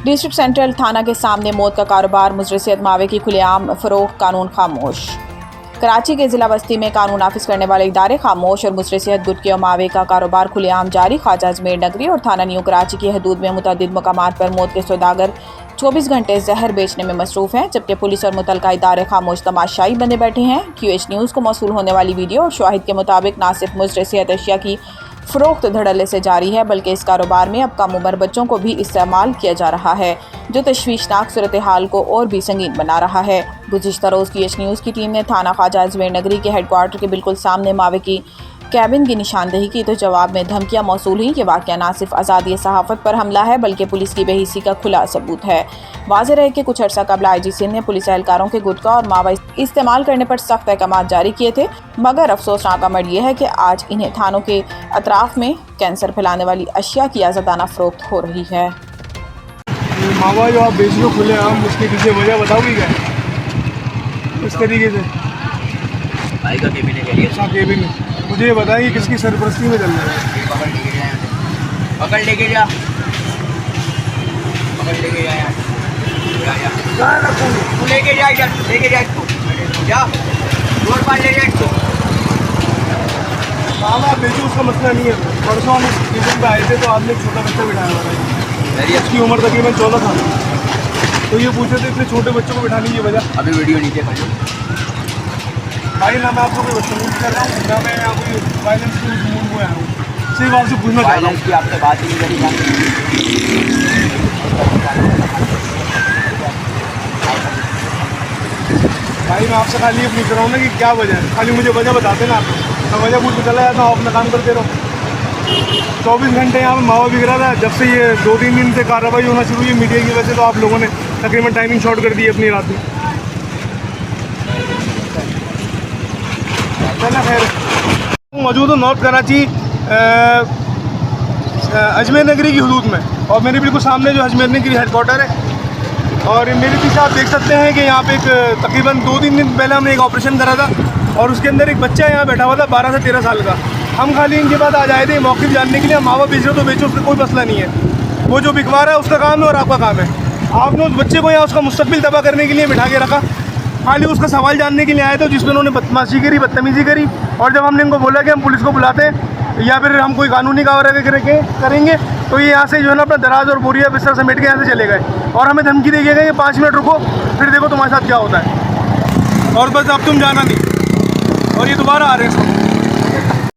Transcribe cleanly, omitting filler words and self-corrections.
District central थाना के सामने मौत का कारोबार, मुजरिसियत मावे की खुलेआम फरोख्त, कानून खामोश। कराची के जिला बस्ती में कानून नाफिज करने वाले इदारे खामोश और मुजरिसियत गुटके और मावे का कारोबार खुलेआम जारी। ख्वाजा अजमेर नगरी और थाना न्यू कराची की हदूद में मुतअद्दिद मकामात पर मौत के सौदागर 24 घंटे जहर बेचने में मसरूफ हैं, जबकि पुलिस और मुतलका इदारे खामोश तमाशाई बने बैठे हैं। QH न्यूज़ को मौसूल होने वाली वीडियो और शाहिद के मुताबिक न सिर्फ मुजरिसियत अशिया की फ़रोख्त धड़ल्ले से जारी है, बल्कि इस कारोबार में अब कम उम्र बच्चों को भी इस्तेमाल किया जा रहा है, जो तशवीशनाक सूरत हाल को और भी संगीन बना रहा है। गुज़िश्ता रोज़ QH न्यूज़ की टीम ने थाना ख्वाजा अजमेर नगरी के हेडक्वार्टर के बिल्कुल सामने मावे की कैबिन की निशानदेही की, तो जवाब में धमकियां मौसूल हुई। कि वाक़या न सिर्फ आज़ादी सहाफ़त पर हमला है, बल्कि पुलिस की बेहिसी का खुला सबूत है। वाज़ेह रहे कि कुछ अर्सा कबल IG सिंध ने पुलिस एहलकारों के गुटखा और मावा इस्तेमाल करने पर सख्त अहकाम जारी किए थे, मगर अफसोसनाक अमर यह है कि आज इन्हें थानों के अतराफ में कैंसर फैलाने वाली अशिया की आज़ादाना फ़रोख्त हो रही है। मावा जो आप बेच लो खुले आम, उसके पीछे वजह बताओगी क्या इस तरीके से? भाई का केबिन है, अच्छा केबिन में मुझे ये बताइए किसकी सरपरस्ती में चल रहा है? पकड़ लेके जा, पकड़ लेके जा यार, तू लेके जा इधर, लेके जा इसको, जा रोड पर ले जा इसको। मावा बेचो उसका मसला नहीं है। परसों हम इस केबिन पर आए थे तो आपने एक छोटा बच्चा बिठाया हुआ था, उसकी उम्र तकरीबन 14 साल। तो ये पूछे थे इतने छोटे बच्चों को बिठाने की वजह? अभी वीडियो नीचे कर लो भाई ना मैं आपको कोई बदतमीजी कर रहा हूँ, ना मैं यहाँ कोई वायलेंस के मूड में आया हूँ। सिर्फ आपसे पूछना चाह रहा हूँ। वायलेंस की आपसे बात ही नहीं करी भाई मैं आपसे खाली ये पूछ रहा हूँ ना कि क्या वजह है, खाली मुझे वजह बताते ना आप। मैं वजह पूछ के चला जाता हूँ, अपना काम करते रहो। 24 घंटे यहाँ पर मावा बिक रहा था। जब से ये 2-3 दिन से कार्रवाई होना शुरू हुई मीडिया की वजह से, तो आप लोगों ने तकरीबन टाइमिंग शॉर्ट कर दी अपनी रात में। चला खैर, मौजूद हूँ नॉर्थ कराची अजमेर नगरी की हदूद में, और मेरे बिल्कुल सामने जो अजमेर नगरी हेडक्वार्टर है, और मेरे पीछे आप देख सकते हैं कि यहाँ पे एक तकरीबन 2-3 दिन पहले हमने एक ऑपरेशन करा था, और उसके अंदर एक बच्चा यहाँ बैठा हुआ था 12 से 13 साल का। हम खाली इनके पास आज आए थे मौके जानने के लिए। मावा बेच रहे तो बेचो, उसका कोई मसला नहीं है। वो जो बिकवा रहा है उसका काम है और आपका काम है। आपने उस बच्चे को यहाँ उसका मुस्तकबिल तबाह करने के लिए बिठा के रखा, खाली उसका सवाल जानने के लिए आए थे, जिसमें उन्होंने बदमाशी करी, बदतमीज़ी करी। और जब हमने इनको बोला कि हम पुलिस को बुलाते हैं या फिर हम कोई कानूनी कार्रवाई करेंगे, तो ये यहाँ से जो है ना अपना दराज और बोरिया बिस्तर समेट के यहाँ से चले गए, और हमें धमकी दे गई कि 5 मिनट रुको, फिर देखो तुम्हारे साथ क्या होता है, और बस अब तुम जाना नहीं। और ये दोबारा आ रहे हैं सब।